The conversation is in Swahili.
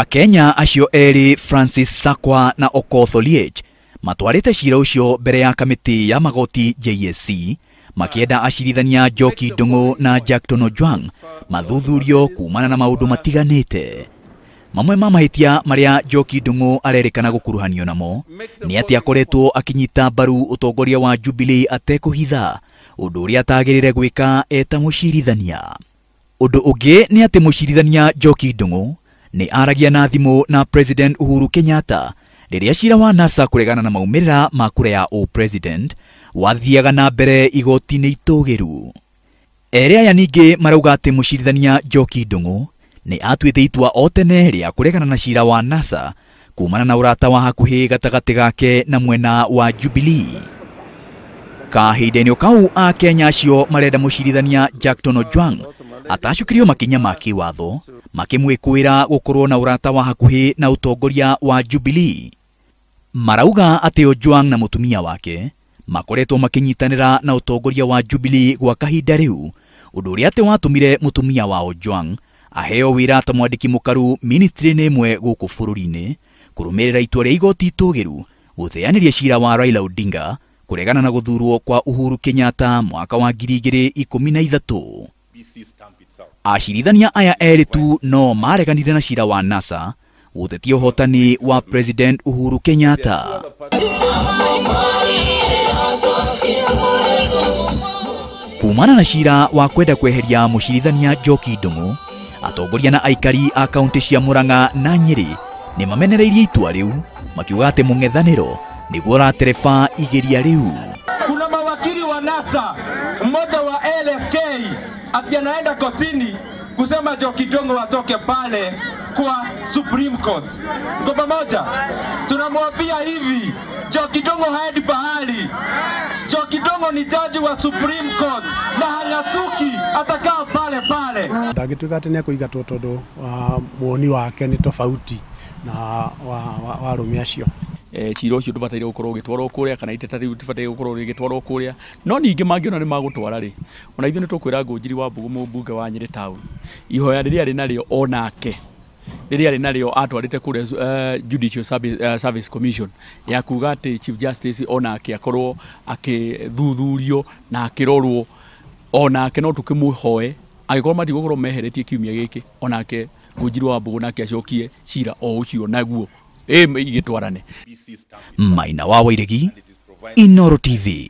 Kenya acio eri Francis Sakwa na Okoth Oliech matwarite cira ucio mbere ya kamiti ya magoti JSC makienda acirithania Njoki Ndung'u na Jackton Ojwang mathuthurio kumana na maundu matiganite. Mamwe ma mahitia maria Njoki Ndung'u arerikana gukuruhanio namo ni ati akoretwo akinyita mbaru utongoria wa Jubilee atekuhitha undu uria atagirire gwika eta mucirithania. Undu ungi ni ati mucirithania Njoki Ndung'u ni aragia na thimu na President Uhuru Kenyatta riria cira wa NASA kuregana na maumirira ma kura ya president wathiaga na mbere igoti-ini itugiru. Eri aya ningi marauga ati mucirithania Njoki Ndung'u ni atuite itua o tene ria kuregana na cira wa NASA kumana na urata wa hakuhi gatagati gake na mwena wa Jubilee. Kahinda-ini kau Kenya acio marenda mucirithania Jackton Ojwang atacukirio makinya ma kiwatho makimwikwira gukorwo na urata wa hakuhi na utongoria wa Jubilee. Marauga ati Ojwang na mutumia wake makoretwo makinyitanira na utongoria wa Jubilee gwa kahinda riu, undu uria ati watumire mutumia wa Ojwang aheo wira ta mwandiki mukaru ministry-ini imwe guku bururi-ini kurumirira itua ria igoti itugiru gutheaniria cira wa Raila Odinga kuregana na guthurwo kwa Uhuru Kenyatta mwaka wa 2013. Acirithania aya eri tu no mareganire na cira wa NASA gutetia uhotani wa President Uhuru Kenyatta. Kumana na cira wa kwenda kweheria mucirithania Njoki Ndung'u, atongoria na aikari a kaunti cia Murang'a na Nyeri ni mamenereirie itua riu makiuga ati mung'ethaniro niguo ratereba igeria riu. Kuna mawakili wa NASA, mmoja wa LSK ati anaenda kotini kusema Njoki Ndung'u atoke pale kwa Supreme Court. Kwa pamoja tunamwambia hivi, Njoki Ndung'u haendi pahali. Njoki Ndung'u ni jaji wa Supreme Court na hang'atuki, atakaa pale pale. Ndagituika ati ni kuigatwo tondu muoni wake ni tofauti na wa arumi acio. Cira ucio ndubataire gukorwo gitwarwo kuria kana iteta riu tibataire gukorwo gitwarwo kuria, no ningi mangiona ni magutwara ri ona ithu ni tukwira Ngunjiri wa Mbugu mubunge wa Nyeri Town ihoya riria ri nario onake riria ri nario atwarite kuria Judicial Service Commission ya kuga ati Chief Justice onake akorwo akithuthurio na akirorwo onake no tukimuhoe agikorwo matigukorwo meheretie kiumia giki onake Ngunjiri wa Mbugu nake acokie cira o ucio naguo igitwarane. Maina wa Wairegi, Inooro TV.